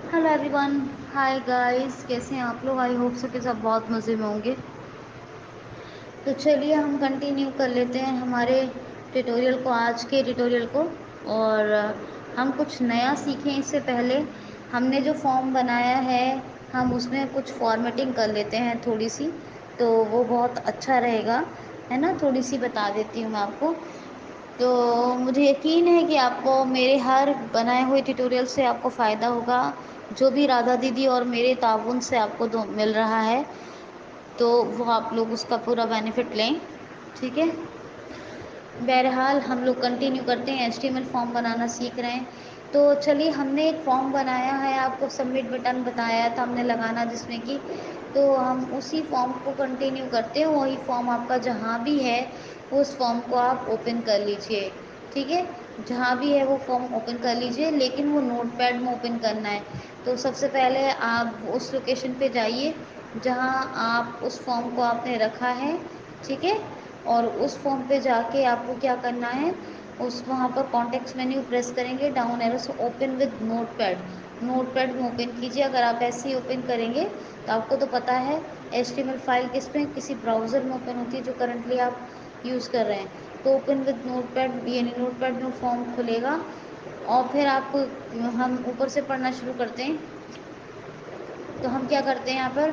Hello everyone. Hi guys, कैसे हैं आप लोग? आई होप सो के सब बहुत मज़े में होंगे। तो चलिए हम कंटिन्यू कर लेते हैं हमारे ट्यूटोरियल को, आज के ट्यूटोरियल को। और हम कुछ नया सीखें इससे पहले हमने जो फॉर्म बनाया है हम उसमें कुछ फॉर्मेटिंग कर लेते हैं थोड़ी सी, तो वो बहुत अच्छा रहेगा, है ना। थोड़ी सी बता देती हूँ मैं आपको। तो मुझे यकीन है कि आपको मेरे हर बनाए हुए ट्यूटोरियल से आपको फ़ायदा होगा। जो भी राधा दीदी और मेरे ताउन से आपको दो मिल रहा है तो वो आप लोग उसका पूरा बेनिफिट लें, ठीक है। बहरहाल हम लोग कंटिन्यू करते हैं, एचटीएमएल फॉर्म बनाना सीख रहे हैं। तो चलिए, हमने एक फॉर्म बनाया है, आपको सबमिट बटन बताया था हमने लगाना जिसमें कि, तो हम उसी फॉर्म को कंटिन्यू करते हैं। वही फॉर्म आपका जहाँ भी है उस फॉर्म को आप ओपन कर लीजिए, ठीक है। जहाँ भी है वो फॉर्म ओपन कर लीजिए, लेकिन वो नोटपैड में ओपन करना है। तो सबसे पहले आप उस लोकेशन पे जाइए जहाँ आप उस फॉर्म को आपने रखा है, ठीक है। और उस फॉर्म पे जाके आपको क्या करना है, उस वहाँ पर कॉन्टेक्स्ट मेन्यू प्रेस करेंगे, डाउन एरो से ओपन विद नोटपैड, नोटपैड में ओपन कीजिए। अगर आप ऐसे ही ओपन करेंगे तो आपको तो पता है एचटीएमएल फाइल किस में, किसी ब्राउज़र में ओपन होती है जो करंटली आप यूज़ कर रहे हैं। तो ओपन विद नोटपैड, यानी नोटपैड में फॉर्म खुलेगा। और फिर आप, हम ऊपर से पढ़ना शुरू करते हैं। तो हम क्या करते हैं यहाँ पर,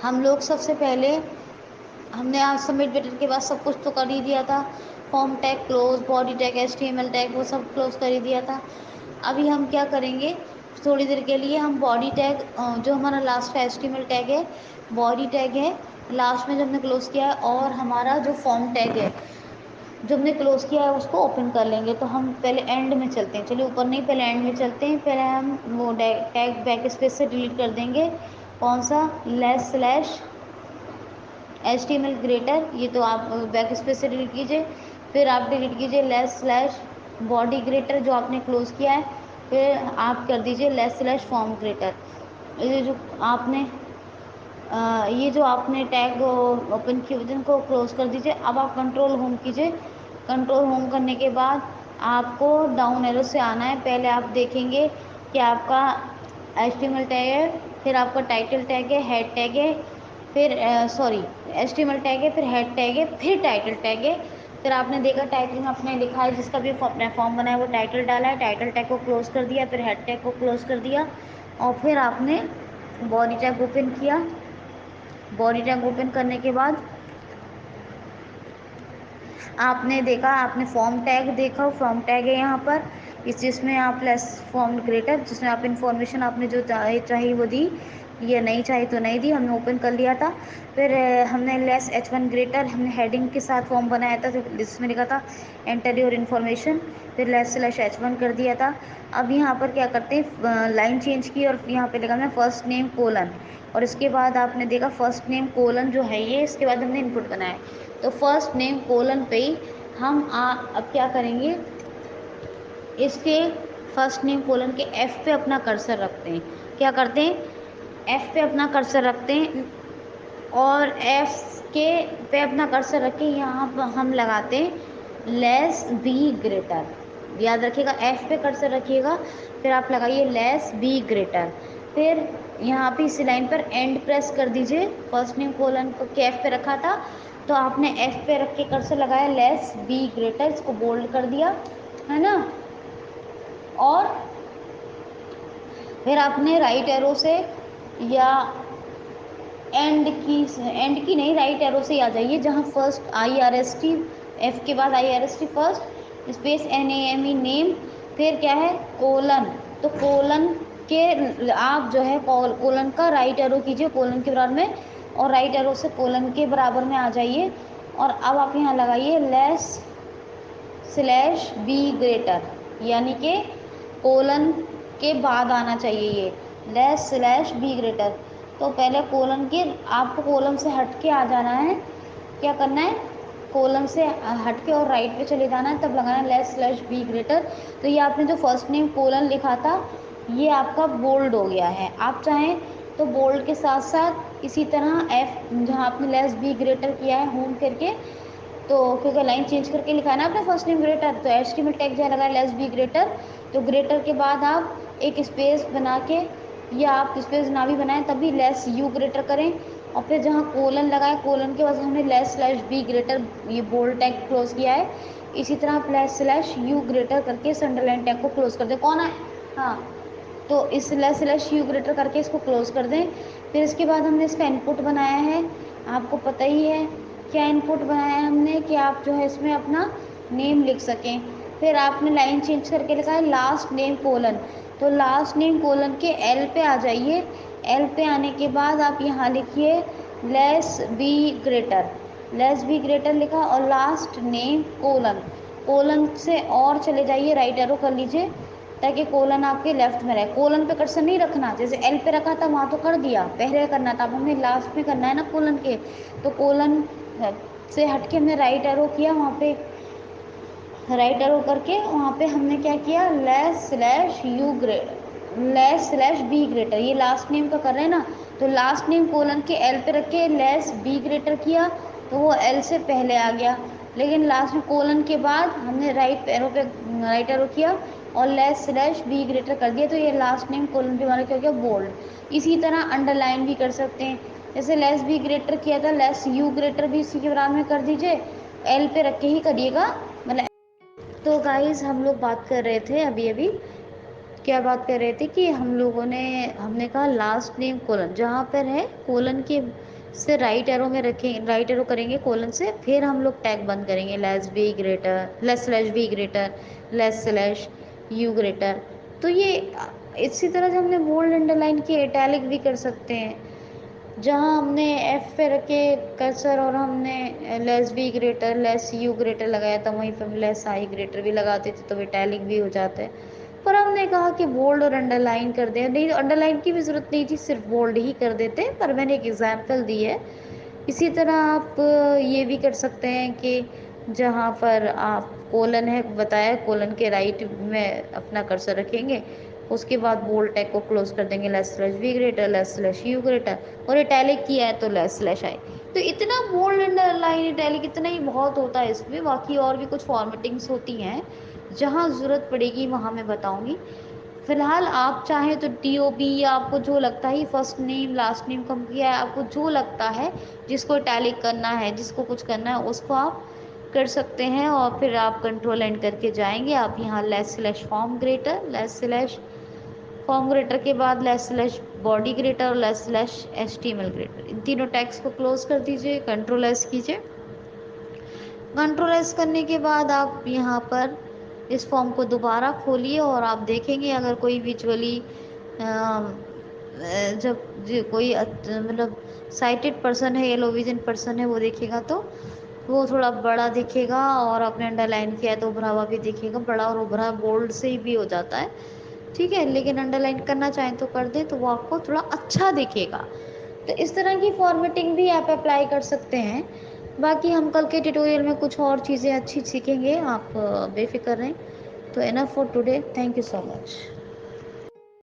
हम लोग सबसे पहले, हमने आज सबमिट बटन के बाद सब कुछ तो कर ही दिया था। Form tag close, body tag, HTML tag, वो सब क्लोज कर ही दिया था। अभी हम क्या करेंगे, थोड़ी देर के लिए हम बॉडी टैग, जो हमारा लास्ट का एचटीएमएल टैग है, बॉडी टैग है लास्ट में जो हमने क्लोज किया है, और हमारा जो फॉर्म टैग है जो हमने क्लोज किया है उसको ओपन कर लेंगे। तो हम पहले एंड में चलते हैं, चलिए ऊपर नहीं, पहले एंड में चलते हैं। पहले हम वो टैग बैक स्पेस से डिलीट कर देंगे। कौन सा? लेस स्लैश HTML ग्रेटर, ये तो आप बैक स्पेस से डिलीट कीजिए। फिर आप डिलीट कीजिए लेस स्लैश बॉडी ग्रेटर जो आपने क्लोज किया है। फिर आप कर दीजिए लेस स्लैश फॉर्म ग्रेटर। ये जो आपने ये जो आपने टैग ओपन किए जिनको क्लोज कर दीजिए। अब आप कंट्रोल होम कीजिए। कंट्रोल होम करने के बाद आपको डाउन एरो से आना है। पहले आप देखेंगे कि आपका HTML टैग है, फिर आपका टाइटल टैग है, हेड टैग है, फिर सॉरी, HTML टैग है, फिर हेड टैग है, फिर टाइटल टैग है। फिर आपने देखा टाइटल में आपने लिखा है, जिसका भी अपना फॉर्म बनाया वो टाइटल डाला है, टाइटल टैग को क्लोज कर दिया, फिर हेड टैग को क्लोज कर दिया, और फिर आपने बॉडी टैग ओपन किया। बॉडी टैग ओपन करने के बाद आपने देखा, आपने फॉर्म टैग देखा, फॉर्म टैग है यहाँ पर, इस जिसमें आप लेस फॉर्म ग्रेटर, जिसमें आप इंफॉर्मेशन आपने जो चाहिए वो दी, ये नहीं चाहिए तो नहीं दी, हमने ओपन कर लिया था। फिर हमने लेस H1 ग्रेटर, हमने हेडिंग के साथ फॉर्म बनाया था जिसमें लिखा था एंटर योर इन्फॉर्मेशन, फिर लेस स्लैश H1 कर दिया था। अब यहाँ पर क्या करते हैं, लाइन चेंज की और यहाँ पे लिखा हमने फर्स्ट नेम कोलन, और इसके बाद आपने देखा फर्स्ट नेम कोलन जो है ये, इसके बाद हमने इनपुट बनाया। तो फर्स्ट नेम कोलन पे ही हम अब क्या करेंगे, इसके फर्स्ट नेम कोलन के F पे अपना कर्सर रखते हैं। क्या करते हैं, F पे अपना कर्सर रखते हैं, और F के पे अपना कर्सर रख के यहाँ पर हम लगाते हैं लेस बी ग्रेटर। याद रखिएगा, F पे कर्सर रखिएगा, फिर आप लगाइए लेस बी ग्रेटर। फिर यहाँ पे इसी लाइन पर एंड प्रेस कर दीजिए। फर्स्ट नेम कोलन को के F पे रखा था, तो आपने F पे रख के कर्सर लगाया लेस बी ग्रेटर, इसको बोल्ड कर दिया, है ना। और फिर आपने राइट एरो से, या एंड की नहीं, राइट एरो से आ जाइए जहाँ फर्स्ट IRST, F के बाद IRST first space NAME name, फिर क्या है कोलन। तो कोलन के आप जो है कोलन का राइट एरो कीजिए कोलन के बराबर में, और राइट एरो से कोलन के बराबर में आ जाइए। और अब आप यहाँ लगाइए लेस स्लैश बी ग्रेटर, यानी कि कोलन के बाद आना चाहिए ये लेस स्लैश बी ग्रेटर। तो पहले कोलन के, आपको कोलन से हट के आ जाना है, क्या करना है, कोलन से हट के और राइट पे चले जाना है, तब लगाना है लेस स्लैश बी ग्रेटर। तो ये आपने जो फर्स्ट नेम कोलन लिखा था ये आपका बोल्ड हो गया है। आप चाहें तो बोल्ड के साथ साथ इसी तरह F जहाँ आपने लेस बी ग्रेटर किया है होम करके, तो क्योंकि लाइन चेंज करके लिखा है ना आपने फर्स्ट नेम ग्रेटर, तो HTML टैग जहाँ लगा लेस बी ग्रेटर, तो ग्रेटर के बाद आप एक स्पेस बना के, या आप स्पेस ना भी बनाएं तभी लेस यू ग्रेटर करें, और फिर जहाँ कोलन लगाए कोलन के बाद हमने लेस स्लैश बी ग्रेटर ये बोल्ड टैग क्लोज किया है। इसी तरह आप लेस स्लैश यू ग्रेटर करके इस अंडरलाइन टैग को क्लोज कर दें। कौन है? हाँ, तो इस लेस स्लैश यू ग्रेटर करके इसको क्लोज कर दें। फिर इसके बाद हमने इसका इनपुट बनाया है, आपको पता ही है क्या इनपुट बनाया है हमने, कि आप जो है इसमें अपना नेम लिख सकें। फिर आपने लाइन चेंज करके लिखा है लास्ट नेम कोलन, तो लास्ट नेम कोलन के एल पे आ जाइए। एल पे आने के बाद आप यहाँ लिखिए less be greater, less be greater लिखा, और लास्ट नेम कोलन, कोलन से और चले जाइए, राइट एरो कर लीजिए ताकि कोलन आपके लेफ्ट में रहे। कोलन पे कर्सर नहीं रखना, जैसे एल पे रखा था वहाँ तो कर दिया, पहले करना था, अब हमें लास्ट में करना है ना कोलन के, तो कोलन से हट के हमने राइट एरो किया, वहाँ पे राइट एरो करके वहाँ पे हमने क्या किया, less slash U greater, less slash be greater, ये लास्ट नेम का कर रहे हैं ना, तो लास्ट नेम कोलन के एल पे रख के लेस बी ग्रेटर किया, तो वो एल से पहले आ गया, लेकिन लास्ट में कोलन के बाद हमने राइट एरो किया और लेस स्लैश बी ग्रेटर कर दिया, तो ये लास्ट नेम कोलन पे हमारा क्या हो गया, बोल्ड। इसी तरह अंडरलाइन भी कर सकते हैं, जैसे लेस बी ग्रेटर किया था, लेस यू ग्रेटर भी इसी के बराबर में कर दीजिए, एल पे रख के ही करिएगा, मतलब। तो गाइस हम लोग बात कर रहे थे अभी अभी, क्या बात कर रहे थे कि हमने कहा लास्ट नेम कोलन, जहाँ पर है कोलन के से राइट एरो में रखेंगे, राइट एरो करेंगे कोलन से, फिर हम लोग टैग बंद करेंगे less be greater, less slash be greater, less slash U greater. तो ये इसी तरह से हमने बोल्ड अंडरलाइन की इटैलिक भी कर सकते हैं, जहाँ हमने एफ पे रखे कर्सर और हमने less be greater less you greater लगाया था, वहीं पे हम लेस आई ग्रेटर भी लगाते थे तो इटैलिक भी हो जाता है। पर हमने कहा कि बोल्ड और अंडरलाइन कर दें, नहीं अंडरलाइन की भी ज़रूरत नहीं थी, सिर्फ बोल्ड ही कर देते, पर मैंने एक एग्जाम्पल दी है। इसी तरह आप ये भी कर सकते हैं कि जहाँ पर आप कोलन है बताया, कोलन के राइट में अपना कर्सर रखेंगे, उसके बाद बोल्ड टैग को क्लोज कर देंगे less slash V greater less slash U greater, और इटैलिक किया है तो लेस स्लैश आई। तो इतना बोल्ड अंडरलाइन इटैलिक इतना ही बहुत होता है इसमें, बाकी और भी कुछ फॉर्मेटिंग्स होती हैं, जहाँ ज़रूरत पड़ेगी वहाँ मैं बताऊँगी। फिलहाल आप चाहें तो DOB या आपको जो लगता है, first name last name come किया है, आपको जो लगता है जिसको इटैलिक करना है, जिसको कुछ करना है, उसको आप कर सकते हैं। और फिर आप कंट्रोल एंड करके जाएंगे, आप यहाँ less slash form greater, less slash form greater के बाद लेस स्लैश बॉडी ग्रेटर और लेस स्लैश HTML ग्रेटर, इन तीनों टैग्स को क्लोज कर दीजिए, कंट्रोल एस कीजिए। कंट्रोल एस करने के बाद आप यहाँ पर इस फॉर्म को दोबारा खोलिए और आप देखेंगे अगर कोई विजुअली जब कोई मतलब साइटेड पर्सन है, येलो विजन पर्सन है, वो देखेगा तो वो थोड़ा बड़ा दिखेगा, और आपने अंडरलाइन किया है तो उभरा हुआ भी दिखेगा, बड़ा और उभरा बोल्ड से ही भी हो जाता है, ठीक है, लेकिन अंडरलाइन करना चाहें तो कर दें, तो वो आपको थोड़ा अच्छा दिखेगा। तो इस तरह की फॉर्मेटिंग भी आप अप्लाई कर सकते हैं। बाकी हम कल के ट्यूटोरियल में कुछ और चीज़ें अच्छी सीखेंगे, आप बेफिक्र रहें। तो enough for today, thank you so much.